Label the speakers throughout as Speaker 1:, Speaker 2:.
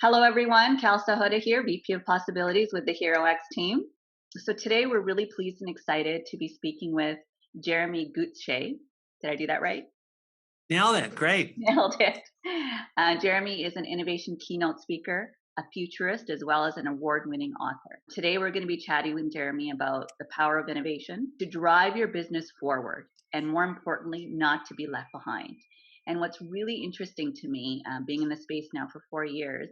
Speaker 1: Hello, everyone. Kal Sahota here, VP of Possibilities with the HeroX team. So today we're really pleased and excited to be speaking with Jeremy Gutsche. Did I do that right?
Speaker 2: Nailed it. Great.
Speaker 1: Nailed it. Jeremy is an innovation keynote speaker, a futurist, as well as an award-winning author. Today we're going to be chatting with Jeremy about the power of innovation to drive your business forward, and more importantly, not to be left behind. And what's really interesting to me, being in the space now for 4 years,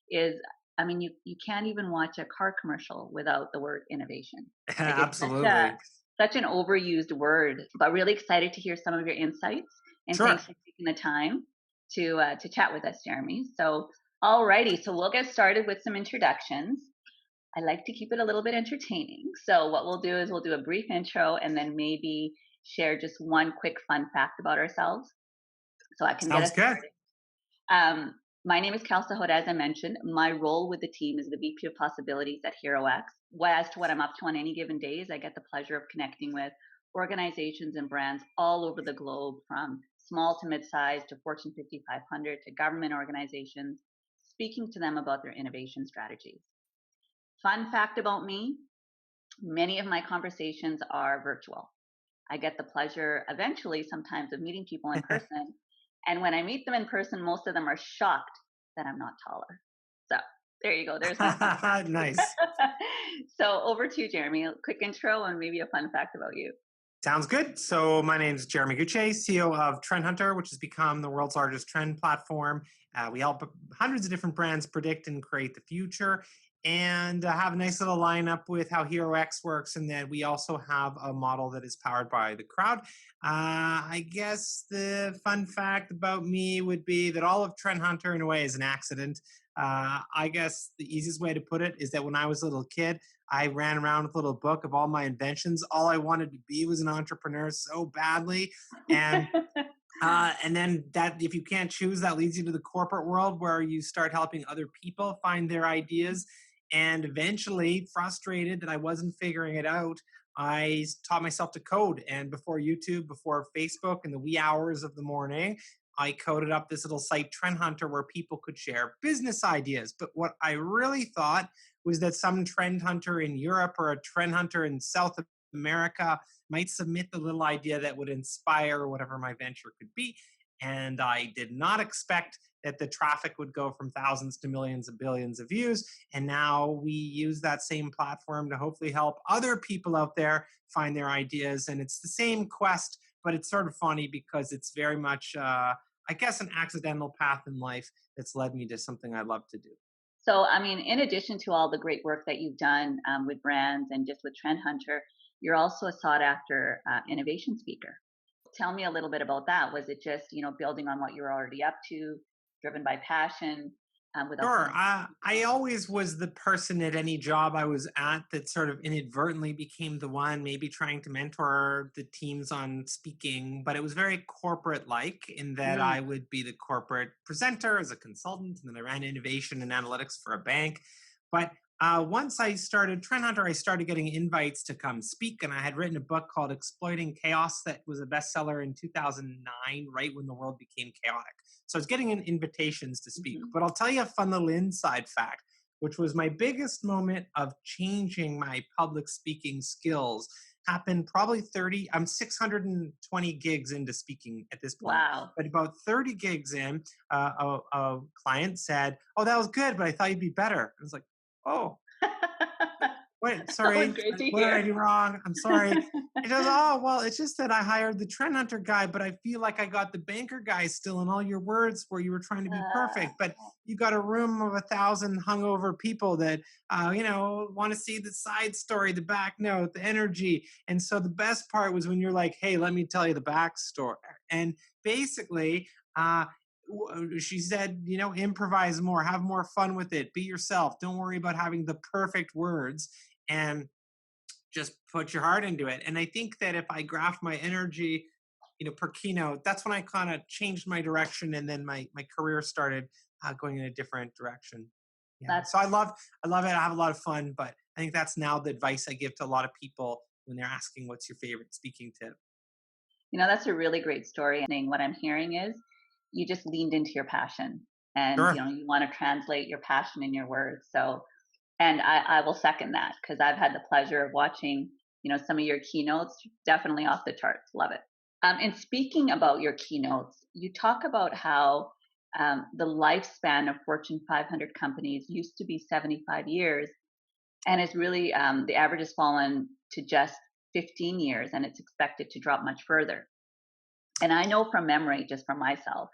Speaker 1: is you can't even watch a car commercial without the word innovation. Like it's
Speaker 2: Absolutely.
Speaker 1: such an overused word, but really excited to hear some of your insights. And thanks
Speaker 2: Sure.
Speaker 1: for taking the time to chat with us, Jeremy. So, alrighty, so we'll get started with some introductions. I like to keep it a little bit entertaining. So, what we'll do is we'll do a brief intro and then maybe share just one quick fun fact about ourselves, so I can get
Speaker 2: Sounds
Speaker 1: us
Speaker 2: good.
Speaker 1: started. My name is Kal Sahota, as I mentioned. My role with the team is the VP of Possibilities at HeroX. As to what I'm up to on any given day is I get the pleasure of connecting with organizations and brands all over the globe, from small to mid-sized to Fortune 5,500 to government organizations, speaking to them about their innovation strategies. Fun fact about me, many of my conversations are virtual. I get the pleasure eventually sometimes of meeting people in person. And when I meet them in person, most of them are shocked that I'm not taller. So there you go. There's my fun
Speaker 2: Nice.
Speaker 1: fact. So over to you, Jeremy. A quick intro and maybe a fun fact about you.
Speaker 2: Sounds good. So my name is Jeremy Gutsche, CEO of Trend Hunter, which has become the world's largest trend platform. We help hundreds of different brands predict and create the future, and have a nice little lineup with how HeroX works. And then we also have a model that is powered by the crowd. I guess the fun fact about me would be that all of Trend Hunter, in a way, is an accident. I guess the easiest way to put it is that when I was a little kid, I ran around with a little book of all my inventions. All I wanted to be was an entrepreneur so badly. And and then that, if you can't choose, that leads you to the corporate world where you start helping other people find their ideas. And eventually, frustrated that I wasn't figuring it out, I taught myself to code. And before YouTube, before Facebook, in the wee hours of the morning, I coded up this little site, Trend Hunter, where people could share business ideas. But what I really thought was that some trend hunter in Europe or a trend hunter in South America might submit the little idea that would inspire whatever my venture could be. And I did not expect that the traffic would go from thousands to millions and billions of views. And now we use that same platform to hopefully help other people out there find their ideas. And it's the same quest, but it's sort of funny because it's very much, I guess, an accidental path in life that's led me to something I love to do.
Speaker 1: So, in addition to all the great work that you've done with brands and just with Trend Hunter, you're also a sought after innovation speaker. Tell me a little bit about that. Was it just, building on what you're already up to, driven by passion, without
Speaker 2: Sure.
Speaker 1: feeling?
Speaker 2: I always was the person at any job I was at that sort of inadvertently became the one, maybe trying to mentor the teams on speaking, but it was very corporate like, in that
Speaker 1: Mm,
Speaker 2: I would be the corporate presenter as a consultant, and then I ran innovation and analytics for a bank. But once I started Trend Hunter, I started getting invites to come speak, and I had written a book called Exploiting Chaos that was a bestseller in 2009, right when the world became chaotic. So I was getting invitations to speak.
Speaker 1: mhm.
Speaker 2: But I'll tell you a fun little inside fact, which was my biggest moment of changing my public speaking skills. Happened probably 30, I'm 620 gigs into speaking at this point,
Speaker 1: Wow.
Speaker 2: but about 30 gigs in, a client said, "Oh, that was good, but I thought you'd be better." I was like, "Oh, wait,
Speaker 1: It's always
Speaker 2: sorry.
Speaker 1: great to
Speaker 2: What did I
Speaker 1: hear.
Speaker 2: do wrong? I'm sorry." He goes, "Oh, well, it's just that I hired the trend hunter guy, but I feel like I got the banker guy still in all your words where you were trying to be perfect. But you got a room of 1,000 hungover people that, want to see the side story, the back note, the energy. And so the best part was when you're like, hey, let me tell you the backstory." And basically, she said, improvise more, have more fun with it, be yourself. Don't worry about having the perfect words. And just put your heart into it. And I think that if I graph my energy, per keynote, that's when I kind of changed my direction, and then my career started going in a different direction. Yeah.
Speaker 1: That's
Speaker 2: So I love it. I have a lot of fun, but I think that's now the advice I give to a lot of people when they're asking what's your favorite speaking tip.
Speaker 1: that's a really great story. And what I'm hearing is you just leaned into your passion. and
Speaker 2: Sure.
Speaker 1: you want to translate your passion in your words. So, and I will second that because I've had the pleasure of watching, some of your keynotes. Definitely off the charts. Love it. And speaking about your keynotes, you talk about how the lifespan of Fortune 500 companies used to be 75 years, and it's really the average has fallen to just 15 years, and it's expected to drop much further. And I know from memory, just from myself,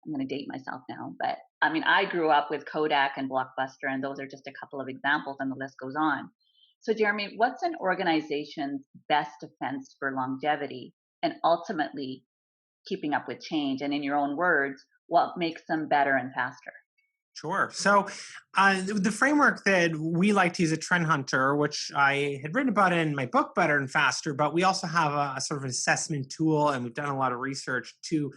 Speaker 1: I'm going to date myself now, but I mean, I grew up with Kodak and Blockbuster, and those are just a couple of examples, and the list goes on. So, Jeremy, what's an organization's best defense for longevity and ultimately keeping up with change? And in your own words, what makes them better and faster?
Speaker 2: Sure. So, the framework that we like to use at Trend Hunter, which I had written about in my book, Better and Faster, but we also have a sort of assessment tool, and we've done a lot of research to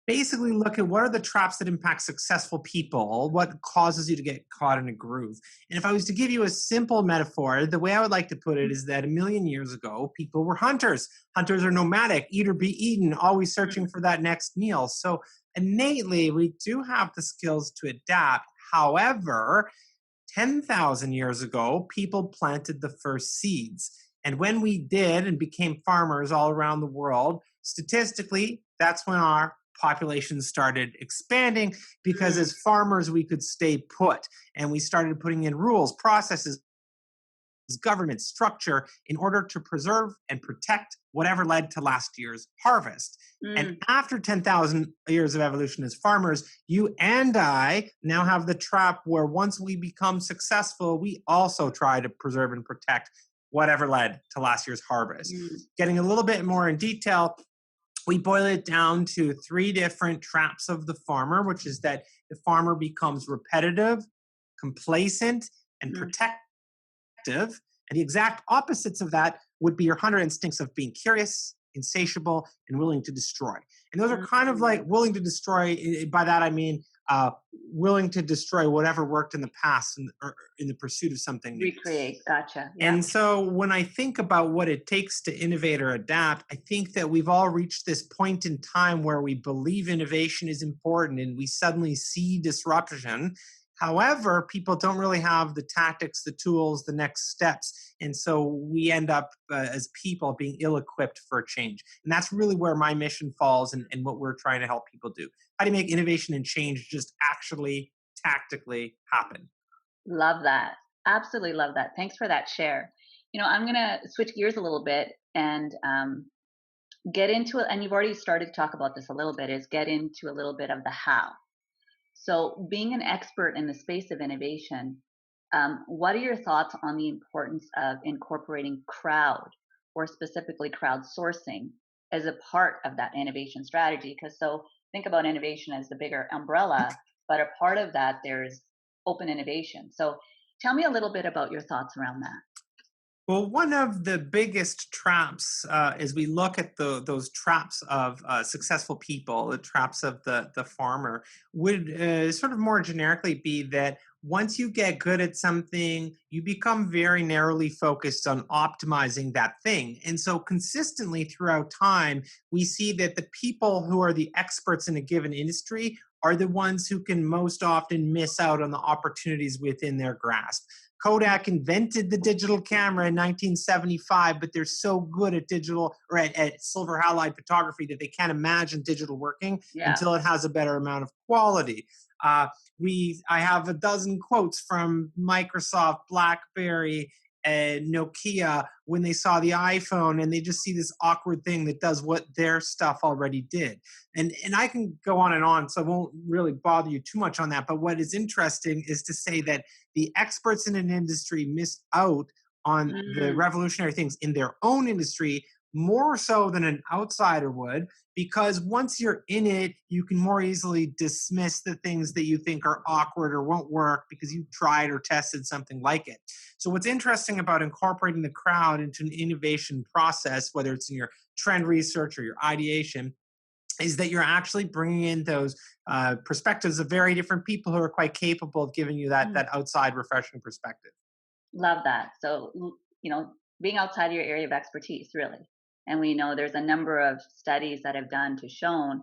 Speaker 2: basically look at what are the traps that impact successful people, what causes you to get caught in a groove. And if I was to give you a simple metaphor, the way I would like to put it is that a million years ago, people were hunters. Hunters are nomadic, eat or be eaten, always searching for that next meal. So innately, we do have the skills to adapt. However, 10,000 years ago, people planted the first seeds. And when we did and became farmers all around the world, statistically, that's when our population started expanding because
Speaker 1: Mm,
Speaker 2: as farmers, we could stay put and we started putting in rules, processes, government structure in order to preserve and protect whatever led to last year's harvest. And
Speaker 1: mm,
Speaker 2: after 10,000 years of evolution as farmers, you and I now have the trap where once we become successful, we also try to preserve and protect whatever led to last year's harvest.
Speaker 1: mm,
Speaker 2: Getting a little bit more in detail, we boil it down to three different traps of the farmer, which is that the farmer becomes repetitive, complacent, and
Speaker 1: mm,
Speaker 2: protective. And the exact opposites of that would be your hunter instincts of being curious, insatiable, and willing to destroy. And those are kind of like
Speaker 1: mm.
Speaker 2: willing to destroy. By that, I mean willing to destroy whatever worked in the past or in the pursuit of something new.
Speaker 1: Recreate. Gotcha. Yeah.
Speaker 2: And so when I think about what it takes to innovate or adapt, I think that we've all reached this point in time where we believe innovation is important and we suddenly see disruption. However, people don't really have the tactics, the tools, the next steps. And so we end up as people being ill equipped for change. And that's really where my mission falls and what we're trying to help people do. How do you make innovation and change just actually tactically happen?
Speaker 1: Love that. Absolutely love that. Thanks for that share. I'm going to switch gears a little bit and get into it. And you've already started to talk about this a little bit, is get into a little bit of the how. So, being an expert in the space of innovation, what are your thoughts on the importance of incorporating crowd or specifically crowdsourcing as a part of that innovation strategy? Because so think about innovation as the bigger umbrella, but a part of that, there's open innovation. So, tell me a little bit about your thoughts around that.
Speaker 2: Well, one of the biggest traps as we look at those traps of successful people, the traps of the farmer, would sort of more generically be that once you get good at something, you become very narrowly focused on optimizing that thing. And so, consistently throughout time, we see that the people who are the experts in a given industry are the ones who can most often miss out on the opportunities within their grasp. Kodak invented the digital camera in 1975, but they're so good at digital or at silver halide photography that they can't imagine digital working
Speaker 1: Yeah.
Speaker 2: until it has a better amount of quality. Uh, I have a dozen quotes from Microsoft, BlackBerry, and Nokia when they saw the iPhone, and they just see this awkward thing that does what their stuff already did. And I can go on and on, so I won't really bother you too much on that. But what is interesting is to say that the experts in an industry miss out on the
Speaker 1: Mm,
Speaker 2: revolutionary things in their own industry more so than an outsider would, because once you're in it, you can more easily dismiss the things that you think are awkward or won't work because you've tried or tested something like it. So, what's interesting about incorporating the crowd into an innovation process, whether it's in your trend research or your ideation, is that you're actually bringing in those perspectives of very different people who are quite capable of giving you that
Speaker 1: mm.
Speaker 2: that outside refreshing perspective.
Speaker 1: Love that. So, being outside of your area of expertise, really. And we know there's a number of studies that have done to shown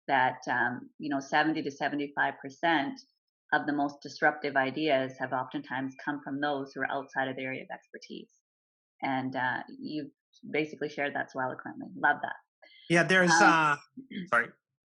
Speaker 1: that, 70 to 75% of the most disruptive ideas have oftentimes come from those who are outside of their area of expertise. And you basically shared that so eloquently. Love that.
Speaker 2: Yeah, there's
Speaker 1: Um,
Speaker 2: sorry.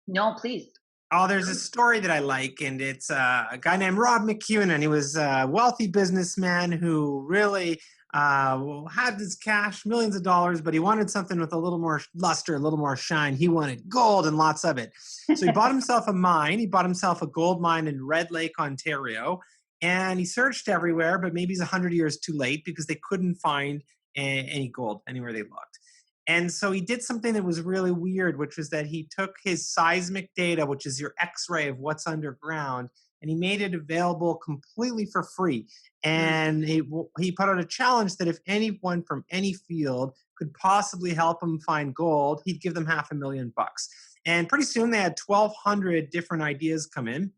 Speaker 1: no, please.
Speaker 2: Oh, there's a story that I like, and it's a guy named Rob McEwen, and he was a wealthy businessman who really had his cash, millions of dollars, but he wanted something with a little more luster, a little more shine. He wanted gold and lots of it. So he bought himself a mine. He bought himself a gold mine in Red Lake, Ontario, and he searched everywhere, but maybe he's 100 years too late because they couldn't find any gold anywhere they looked. And so he did something that was really weird, which was that he took his seismic data, which is your X-ray of what's underground, and he made it available completely for free.
Speaker 1: Mm.
Speaker 2: And he put out a challenge that if anyone from any field could possibly help him find gold, he'd give them $500,000. And pretty soon they had 1,200 different ideas come in.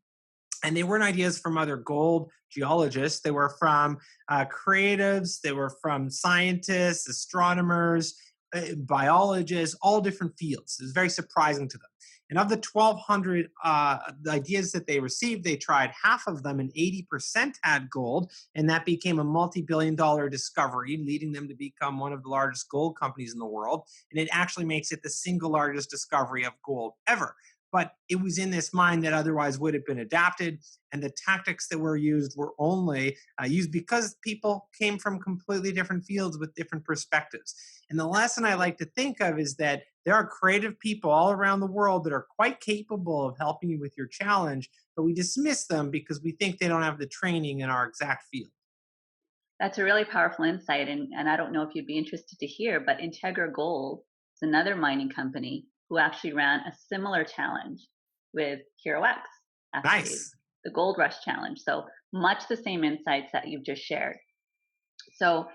Speaker 2: And they weren't ideas from other gold geologists. They were from creatives. They were from scientists, astronomers, biologists, all different fields. It was very surprising to them. And of the 1,200 ideas that they received, they tried half of them, and 80% had gold. And that became a multi-billion-dollar discovery, leading them to become one of the largest gold companies in the world. And it actually makes it the single largest discovery of gold ever. But it was in this mine that otherwise would have been adapted, and the tactics that were used were only used because people came from completely different fields with different perspectives. And the lesson I like to think of is that there are creative people all around the world that are quite capable of helping you with your challenge, but we dismiss them because we think they don't have the training in our exact field.
Speaker 1: That's a really powerful insight. And I don't know if you'd be interested to hear, but Integra Gold is another mining company who actually ran a similar challenge with HeroX, actually,
Speaker 2: Nice.
Speaker 1: the Gold Rush Challenge. So much the same insights that you've just shared. So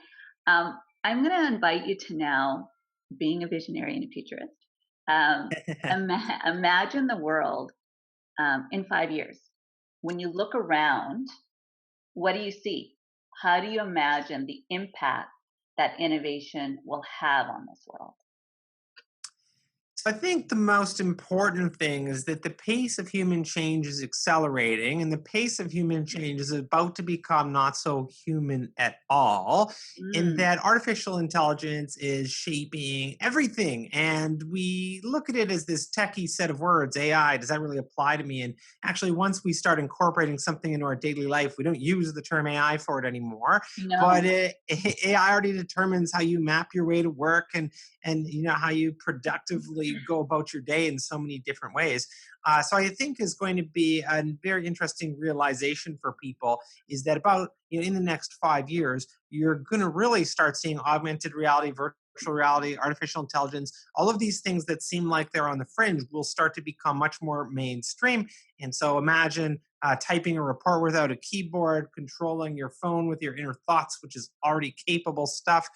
Speaker 1: I'm going to invite you to now, being a visionary and a futurist, um, imagine the world in 5 years. When you look around, what do you see? How do you imagine the impact that innovation will have on this world?
Speaker 2: So I think the most important thing is that the pace of human change is accelerating, and the pace of human change is about to become not so human at all, in
Speaker 1: Mm,
Speaker 2: that artificial intelligence is shaping everything. And we look at it as this techie set of words, AI, does that really apply to me? And actually, once we start incorporating something into our daily life, we don't use the term AI for it anymore. But
Speaker 1: no.
Speaker 2: AI already determines how you map your way to work, and how you productively go about your day in so many different ways. So I think is going to be a very interesting realization for people is that about in the next 5 years you're going to really start seeing augmented reality, virtual reality, artificial intelligence, all of these things that seem like they're on the fringe will start to become much more mainstream. And so imagine typing a report without a keyboard, controlling your phone with your inner thoughts, which is already capable stuff,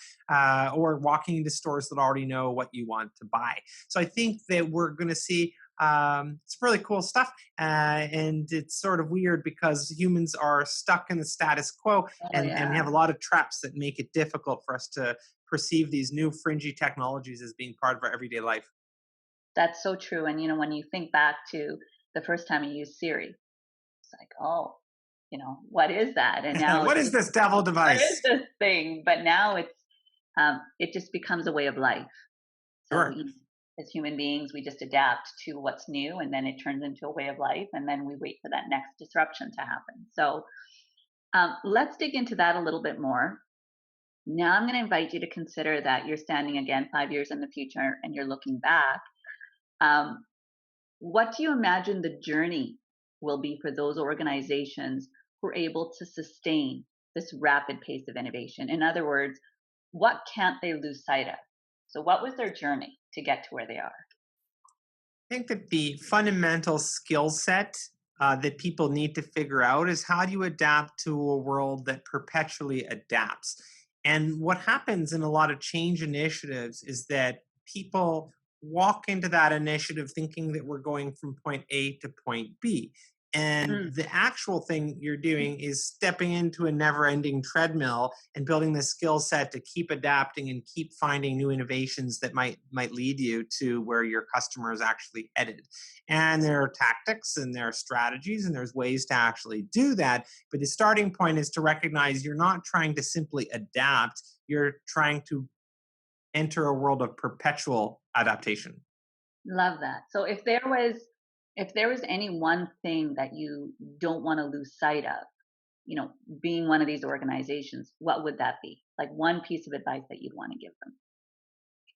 Speaker 2: or walking into stores that already know what you want to buy. So I think that we're going to see it's really cool stuff. And it's sort of weird because humans are stuck in the status quo,
Speaker 1: Oh,
Speaker 2: and we
Speaker 1: yeah.
Speaker 2: have a lot of traps that make it difficult for us to perceive these new fringy technologies as being part of our everyday life.
Speaker 1: That's so true. And, when you think back to the first time you used Siri, it's like, oh, what is that? And now
Speaker 2: What
Speaker 1: it's
Speaker 2: is
Speaker 1: just,
Speaker 2: this devil
Speaker 1: what is
Speaker 2: device?
Speaker 1: this thing? But now it just becomes a way of life. So
Speaker 2: Sure.
Speaker 1: we, as human beings, we just adapt to what's new, and then it turns into a way of life, and then we wait for that next disruption to happen. So let's dig into that a little bit more. Now I'm going to invite you to consider that you're standing again 5 years in the future and you're looking back. Um, what do you imagine the journey will be for those organizations who are able to sustain this rapid pace of innovation? In other words, what can't they lose sight of? So, what was their journey to get to where they are?
Speaker 2: I think that the fundamental skill set that people need to figure out is how do you adapt to a world that perpetually adapts. And what happens in a lot of change initiatives is that people walk into that initiative thinking that we're going from point A to point B. And
Speaker 1: Mm.
Speaker 2: the actual thing you're doing is stepping into a never-ending treadmill and building the skill set to keep adapting and keep finding new innovations that might lead you to where your customer is actually headed. And there are tactics and there are strategies and there's ways to actually do that. But the starting point is to recognize you're not trying to simply adapt, you're trying to enter a world of perpetual adaptation.
Speaker 1: Love that. So if there was any one thing that you don't want to lose sight of, you know, being one of these organizations, what would that be? Like one piece of advice that you'd want to give them?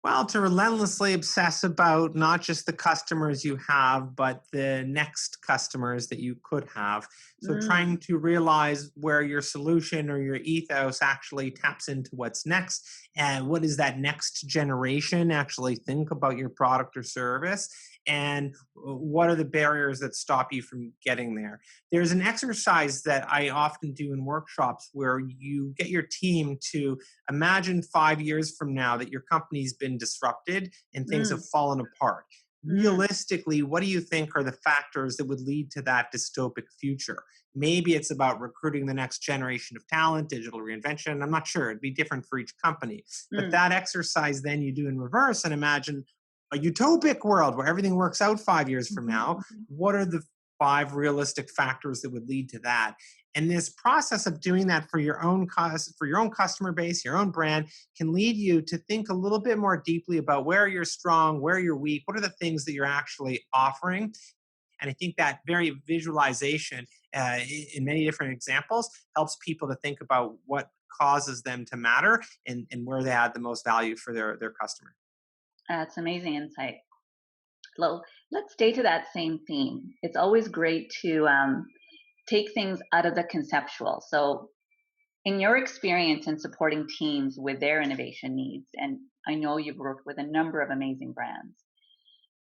Speaker 2: Well, to relentlessly obsess about not just the customers you have, but the next customers that you could have. So,
Speaker 1: Mm.
Speaker 2: trying to realize where your solution or your ethos actually taps into what's next, and what does that next generation actually think about your product or service, and what are the barriers that stop you from getting there. There's an exercise that I often do in workshops where you get your team to imagine 5 years from now that your company's been disrupted and things have
Speaker 1: Mm.
Speaker 2: fallen apart.
Speaker 1: Mm.
Speaker 2: Realistically, what do you think are the factors that would lead to that dystopic future? Maybe it's about recruiting the next generation of talent, digital reinvention. I'm not sure. It'd be different for each company. But
Speaker 1: Mm.
Speaker 2: that exercise then you do in reverse and imagine a utopic world where everything works out 5 years from
Speaker 1: Mhm,
Speaker 2: now.
Speaker 1: mhm.
Speaker 2: What are the five realistic factors that would lead to that? And this process of doing that for your own for your own customer base, your own brand, can lead you to think a little bit more deeply about where you're strong, where you're weak, what are the things that you're actually offering. And I think that very visualization in many different examples helps people to think about what causes them to matter, and where they add the most value for their customer.
Speaker 1: That's amazing insight. Well, let's stay to that same theme. It's always great to take things out of the conceptual. So, in your experience in supporting teams with their innovation needs, and I know you've worked with a number of amazing brands,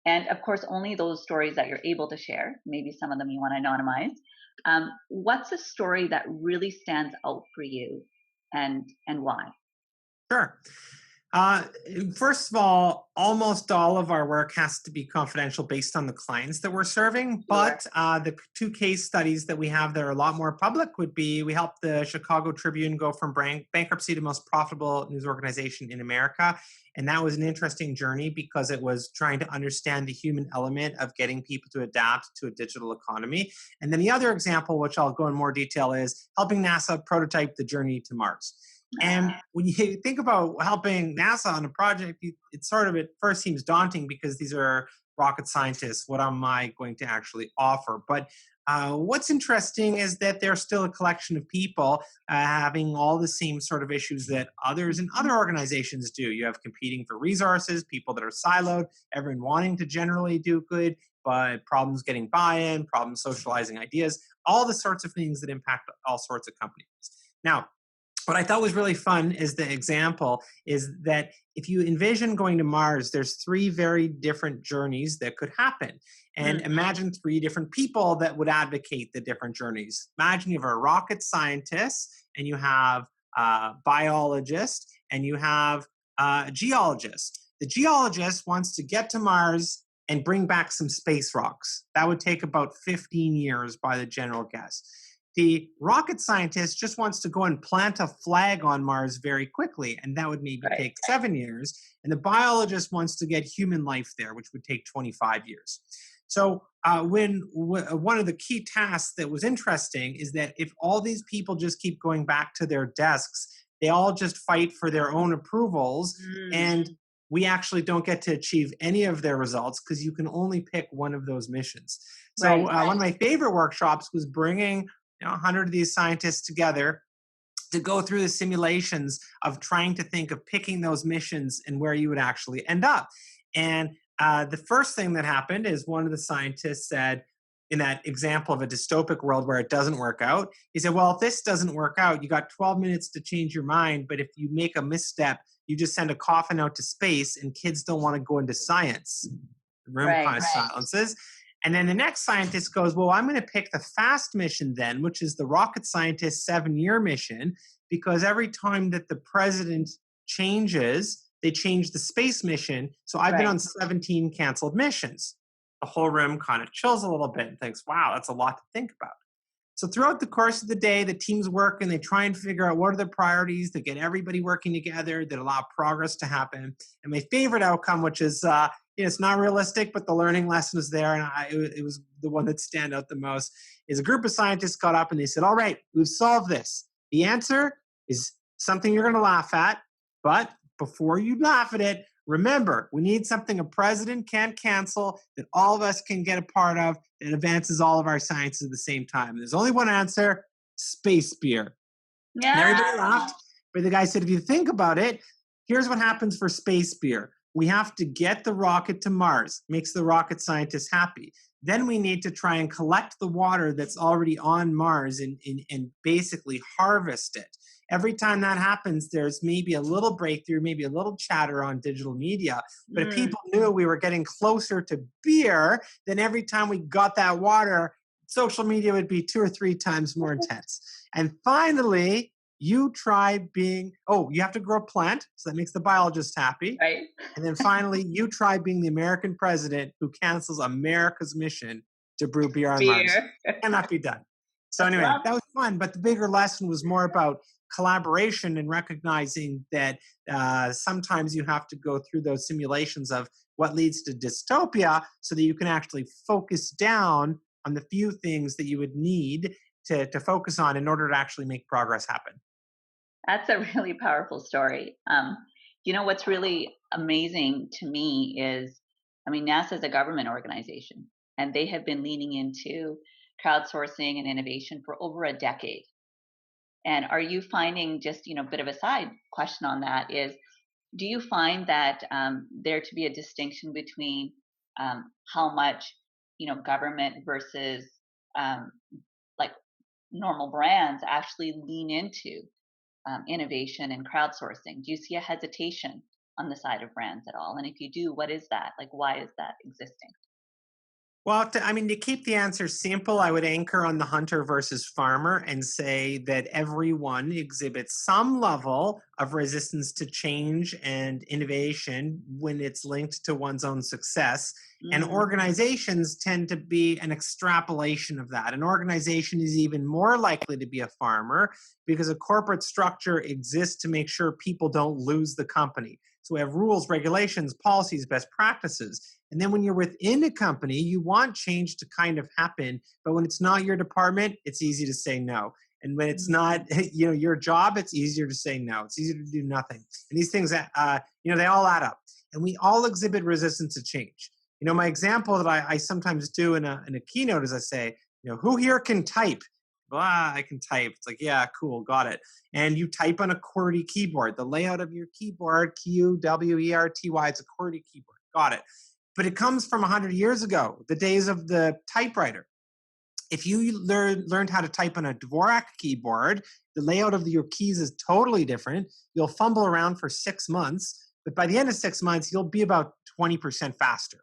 Speaker 1: and of course, only those stories that you're able to share. Maybe some of them you want to anonymize. What's a story that really stands out for you, and why?
Speaker 2: Sure. Uh, First of all, almost all of our work has to be confidential based on the clients that we're serving.
Speaker 1: Sure.
Speaker 2: But the two case studies that we have that are a lot more public would be we helped the Chicago Tribune go from bankruptcy to most profitable news organization in America. And that was an interesting journey because it was trying to understand the human element of getting people to adapt to a digital economy. And then the other example, which I'll go in more detail, is helping NASA prototype the journey to Mars. And when you think about helping NASA on a project, it sort of at first seems daunting because these are rocket scientists. What am I going to actually offer? But what's interesting is that they're still a collection of people having all the same sort of issues that others in other organizations do. You have competing for resources, people that are siloed, everyone wanting to generally do good, but problems getting buy-in, problems socializing ideas, all the sorts of things that impact all sorts of companies. Now, what I thought was really fun is the example is that if you envision going to Mars, there's three very different journeys that could happen. And
Speaker 1: Mm.
Speaker 2: imagine three different people that would advocate the different journeys. Imagine you have a rocket scientist and you have a biologist and you have a geologist. The geologist wants to get to Mars and bring back some space rocks. That would take about 15 years by the general guess. The rocket scientist just wants to go and plant a flag on Mars very quickly, and that would maybe
Speaker 1: Right.
Speaker 2: take 7 years. And the biologist wants to get human life there, which would take 25 years. So, one of the key tasks that was interesting is that if all these people just keep going back to their desks, they all just fight for their own approvals,
Speaker 1: Mm.
Speaker 2: and we actually don't get to achieve any of their results because you can only pick one of those missions. So,
Speaker 1: Right.
Speaker 2: one of my favorite workshops was bringing 100 of these scientists together to go through the simulations of trying to think of picking those missions and where you would actually end up. And the first thing that happened is one of the scientists said, in that example of a dystopic world where it doesn't work out, he said, well, if this doesn't work out, you got 12 minutes to change your mind. But if you make a misstep, you just send a coffin out to space and kids don't want to go into science. The room kind
Speaker 1: Right.
Speaker 2: of silences. And then the next scientist goes, well, I'm going to pick the fast mission then, which is the rocket scientist 7 year mission, because every time that the president changes, they change the space mission. So I've been
Speaker 1: Right.
Speaker 2: on 17 canceled missions. the whole room kind of chills a little bit and thinks, wow, that's a lot to think about. So throughout the course of the day, the teams work and they try and figure out what are the priorities that get everybody working together, that allow progress to happen. And my favorite outcome, which is, it's not realistic, but the learning lesson is there, and it was the one that stand out the most, is a group of scientists got up and they said, all right, we've solved this. The answer is something you're going to laugh at, but before you laugh at it, remember, we need something a president can't cancel that all of us can get a part of that advances all of our sciences at the same time. There's only one answer: space beer. And
Speaker 1: Yeah.
Speaker 2: everybody laughed, but the guy said, if you think about it, here's what happens for space beer. We have to get the rocket to Mars, makes the rocket scientists happy. Then we need to try and collect the water that's already on Mars and basically harvest it. Every time that happens, there's maybe a little breakthrough, maybe a little chatter on digital media. But if people knew we were getting closer to beer, then every time we got that water, social media would be 2 or 3 times more intense. And finally, you have to grow a plant, so that makes the biologist happy.
Speaker 1: Right.
Speaker 2: And then finally, you try being the American president who cancels America's mission to brew beer on Mars. It cannot be done. So anyway, that was fun. But the bigger lesson was more about collaboration and recognizing that sometimes you have to go through those simulations of what leads to dystopia so that you can actually focus down on the few things that you would need to focus on in order to actually make progress happen.
Speaker 1: That's a really powerful story. What's really amazing to me is, NASA is a government organization, and they have been leaning into crowdsourcing and innovation for over a decade. And are you finding, just a bit of a side question on that is, do you find that there to be a distinction between how much government versus like normal brands actually lean into innovation and crowdsourcing? Do you see a hesitation on the side of brands at all? And if you do, what is that? Like, why is that existing?
Speaker 2: Well, to keep the answer simple, I would anchor on the hunter versus farmer and say that everyone exhibits some level of resistance to change and innovation when it's linked to one's own success. And organizations tend to be an extrapolation of that. An organization is even more likely to be a farmer because a corporate structure exists to make sure people don't lose the company. So we have rules, regulations, policies, best practices. And then when you're within a company, you want change to kind of happen. But when it's not your department, it's easy to say no. And when it's not your job, it's easier to say no. It's easier to do nothing. And these things, they all add up. And we all exhibit resistance to change. My example that I sometimes do in a keynote is I say, who here can type? I can type. It's like, yeah, cool, got it. And you type on a QWERTY keyboard. The layout of your keyboard, QWERTY, it's a QWERTY keyboard. Got it. But it comes from 100 years ago, the days of the typewriter. If you learned how to type on a Dvorak keyboard, the layout of your keys is totally different. You'll fumble around for 6 months, but by the end of 6 months, you'll be about 20% faster.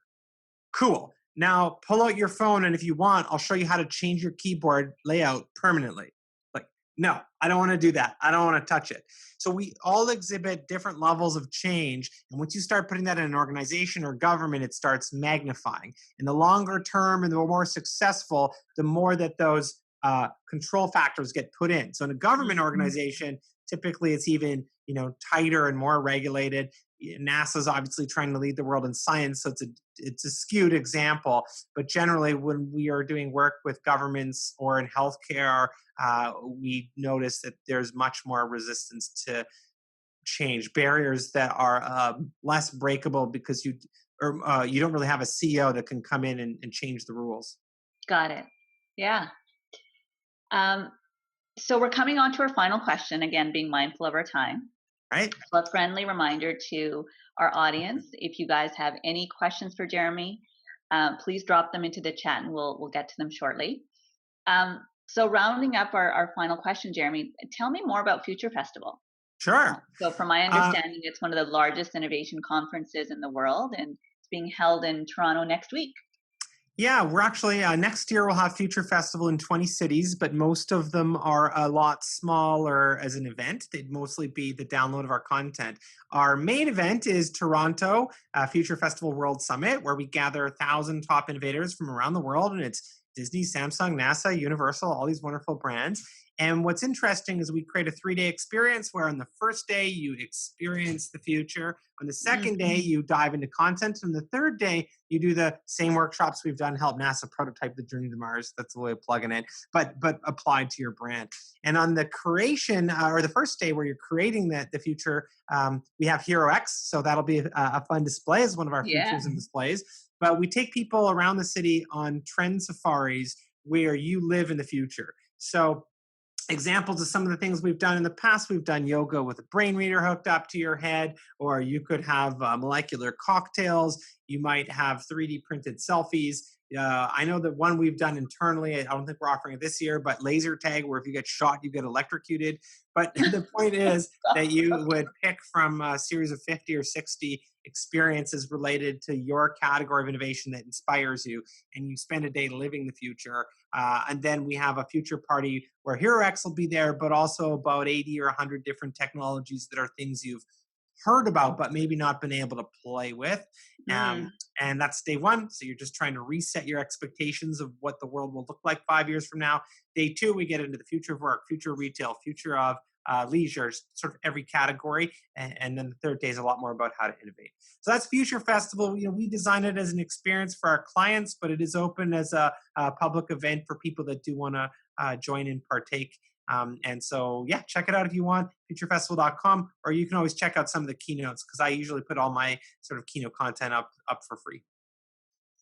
Speaker 2: Cool. Now pull out your phone, and if you want, I'll show you how to change your keyboard layout permanently. Like, no, I don't want to do that. I don't want to touch it. So we all exhibit different levels of change. And once you start putting that in an organization or government, it starts magnifying. And the longer term and the more successful, the more that those control factors get put in. So in a government organization, typically it's even tighter and more regulated. NASA's obviously trying to lead the world in science, so it's a skewed example. But generally, when we are doing work with governments or in healthcare, we notice that there's much more resistance to change, barriers that are less breakable because you don't really have a CEO that can come in and change the rules.
Speaker 1: Got it. Yeah. So we're coming on to our final question, again, being mindful of our time.
Speaker 2: Right.
Speaker 1: So a friendly reminder to our audience, if you guys have any questions for Jeremy, please drop them into the chat and we'll get to them shortly. So rounding up our final question, Jeremy, tell me more about Future Festival.
Speaker 2: Sure.
Speaker 1: So from my understanding, it's one of the largest innovation conferences in the world, and it's being held in Toronto next week.
Speaker 2: Yeah, we're actually next year we'll have Future Festival in 20 cities, but most of them are a lot smaller as an event. They'd mostly be the download of our content. Our main event is Toronto Future Festival World Summit, where we gather 1,000 top innovators from around the world, and it's Disney, Samsung, NASA, Universal, all these wonderful brands. And what's interesting is we create a 3-day experience where on the first day you experience the future. On the second day, you dive into content. And the third day, you do the same workshops we've done, help NASA prototype the journey to Mars. That's the way of plugging it, but applied to your brand. And on the creation or the first day where you're creating the future, we have HeroX. So that'll be a fun display as one of our
Speaker 1: Yeah.
Speaker 2: features and displays. But we take people around the city on trend safaris where you live in the future. So examples of some of the things we've done in the past. We've done yoga with a brain reader hooked up to your head, or you could have molecular cocktails. You might have 3D printed selfies. I know that one we've done internally, I don't think we're offering it this year, but laser tag, where if you get shot, you get electrocuted. But the point is that you would pick from a series of 50 or 60 experiences related to your category of innovation that inspires you, and you spend a day living the future. And then we have a future party where HeroX will be there, but also about 80 or 100 different technologies that are things you've heard about, but maybe not been able to play with.
Speaker 1: Mm.
Speaker 2: And that's day one. So you're just trying to reset your expectations of what the world will look like 5 years from now. Day two, we get into the future of work, future of retail, future of leisure, sort of every category. And then the third day is a lot more about how to innovate. So that's Future Festival. We design it as an experience for our clients, but it is open as a public event for people that do want to join and partake. And so, yeah, check it out if you want, futurefestival.com, or you can always check out some of the keynotes because I usually put all my sort of keynote content up for free.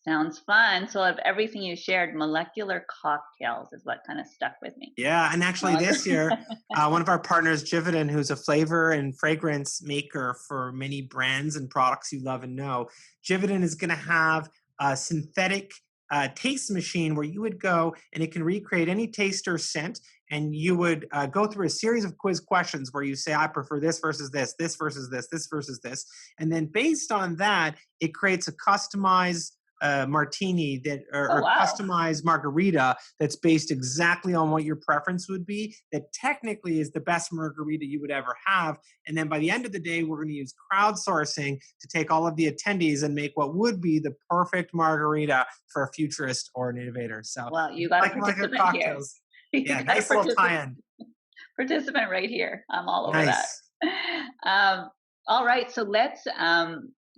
Speaker 1: Sounds fun. So, of everything you shared, molecular cocktails is what kind of stuck with me.
Speaker 2: Yeah, and actually this year, one of our partners, Jividen, who's a flavor and fragrance maker for many brands and products you love and know, Jividen is going to have a synthetic taste machine where you would go and it can recreate any taste or scent, and you would go through a series of quiz questions where you say, I prefer this versus this versus this versus this. And then based on that, it creates a customized martini that
Speaker 1: Oh,
Speaker 2: or
Speaker 1: wow.
Speaker 2: customized margarita that's based exactly on what your preference would be, that technically is the best margarita you would ever have. And then by the end of the day, we're going to use crowdsourcing to take all of the attendees and make what would be the perfect margarita for a futurist or an innovator. So
Speaker 1: Well, you
Speaker 2: if
Speaker 1: got
Speaker 2: you
Speaker 1: a
Speaker 2: like molecular
Speaker 1: participant here.
Speaker 2: cocktails,
Speaker 1: You
Speaker 2: yeah,
Speaker 1: got a
Speaker 2: nice little tie-in.
Speaker 1: participant right here. I'm all over that.
Speaker 2: Nice.
Speaker 1: Um, all right, so let's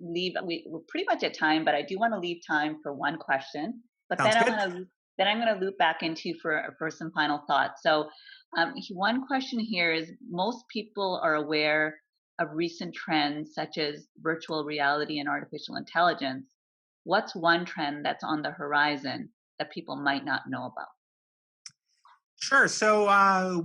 Speaker 1: leave. We're pretty much at time, but I do want to leave time for one question. But
Speaker 2: Sounds good.
Speaker 1: then I'm gonna loop back into you for some final thoughts. So, one question here is: most people are aware of recent trends such as virtual reality and artificial intelligence. What's one trend that's on the horizon that people might not know about?
Speaker 2: Sure. So,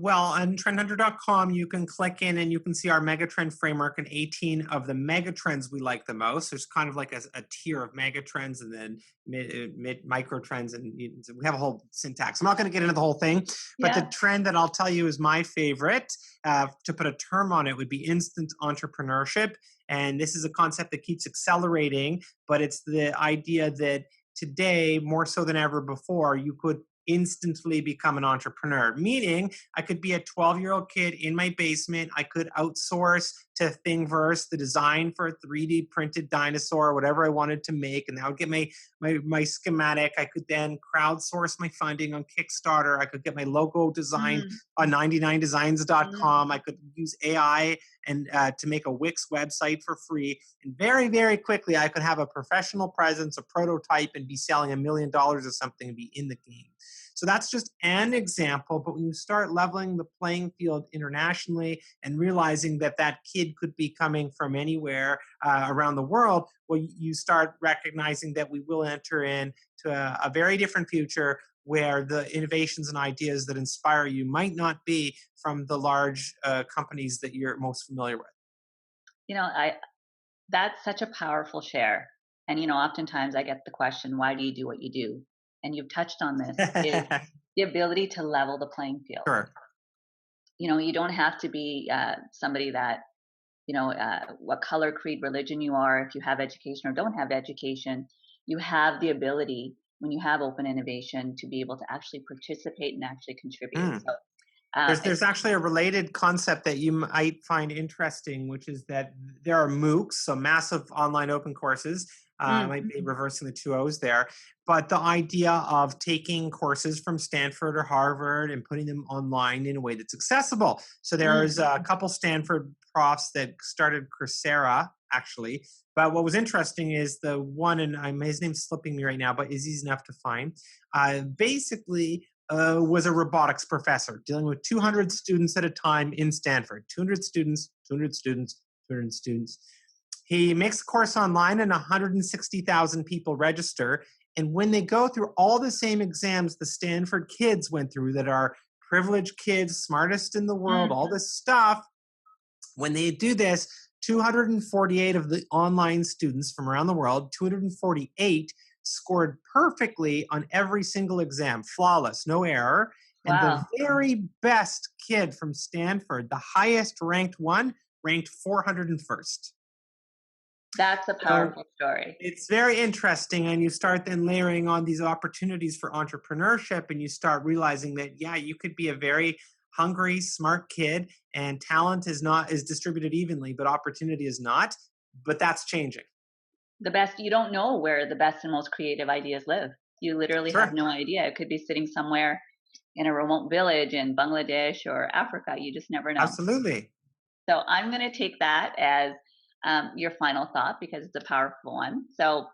Speaker 2: well, on trendhunter.com, you can click in and you can see our megatrend framework and 18 of the megatrends we like the most. There's kind of like a tier of megatrends and then mid micro trends, and we have a whole syntax. I'm not going to get into the whole thing, but the
Speaker 1: Yeah.
Speaker 2: trend that I'll tell you is my favorite. To put a term on it would be instant entrepreneurship. And this is a concept that keeps accelerating, but it's the idea that today, more so than ever before, you could instantly become an entrepreneur. Meaning, I could be a 12-year-old kid in my basement. I could outsource to Thingiverse the design for a 3D printed dinosaur, whatever I wanted to make, and that would get my schematic. I could then crowdsource my funding on Kickstarter. I could get my logo designed
Speaker 1: Mm,
Speaker 2: on
Speaker 1: mm,
Speaker 2: 99designs.com. I could use AI and to make a Wix website for free. And very, very quickly, I could have a professional presence, a prototype, and be selling $1 million of something and be in the game. So that's just an example. But when you start leveling the playing field internationally and realizing that that kid could be coming from anywhere around the world, well, you start recognizing that we will enter into a very different future where the innovations and ideas that inspire you might not be from the large companies that you're most familiar with.
Speaker 1: I that's such a powerful share. And oftentimes I get the question, why do you do what you do? And you've touched on this, is the ability to level the playing field.
Speaker 2: Sure.
Speaker 1: You don't have to be somebody that, what color, creed, religion you are, if you have education or don't have education, you have the ability when you have open innovation to be able to actually participate and actually contribute.
Speaker 2: Mm.
Speaker 1: So
Speaker 2: There's actually a related concept that you might find interesting, which is that there are MOOCs, so massive online open courses. I might be reversing the two O's there, but the idea of taking courses from Stanford or Harvard and putting them online in a way that's accessible. So there's a couple Stanford profs that started Coursera, actually. But what was interesting is the one, and his name's slipping me right now, but is easy enough to find. Basically, was a robotics professor dealing with 200 students at a time in Stanford. 200 students, 200 students, 200 students. He makes a course online and 160,000 people register. And when they go through all the same exams the Stanford kids went through that are privileged kids, smartest in the world, all this stuff, when they do this, 248 of the online students from around the world, 248 scored perfectly on every single exam, flawless, no error. And the
Speaker 1: Wow,
Speaker 2: very best kid from Stanford, the highest ranked one, ranked 401st.
Speaker 1: that's a
Speaker 2: So
Speaker 1: powerful story.
Speaker 2: it's very interesting. And you start then layering on these opportunities for entrepreneurship, and you start realizing that, yeah, you could be a very hungry, smart kid, and talent is distributed evenly, but opportunity is not. But that's changing.
Speaker 1: You don't know where the best and most creative ideas live. You literally have
Speaker 2: Sure.
Speaker 1: no idea. It could be sitting somewhere in a remote village in Bangladesh or Africa. You just never know.
Speaker 2: Absolutely.
Speaker 1: So I'm going to take that as your final thought because it's a powerful one. So,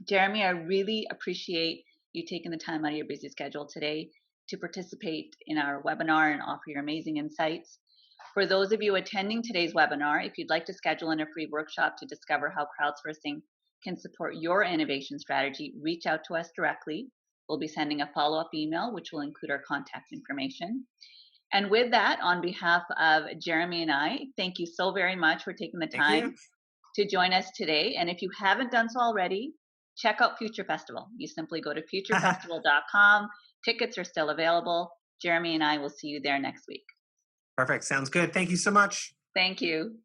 Speaker 1: Jeremy, I really appreciate you taking the time out of your busy schedule today to participate in our webinar and offer your amazing insights. For those of you attending today's webinar, if you'd like to schedule in a free workshop to discover how crowdsourcing can support your innovation strategy, reach out to us directly. We'll be sending a follow-up email, which will include our contact information. And with that, on behalf of Jeremy and I, thank you so very much for taking the
Speaker 2: Thank you.
Speaker 1: time to join us today. And if you haven't done so already, check out Future Festival. You simply go to futurefestival.com. Tickets are still available. Jeremy and I will see you there next week.
Speaker 2: Perfect. Sounds good. Thank you so much.
Speaker 1: Thank you.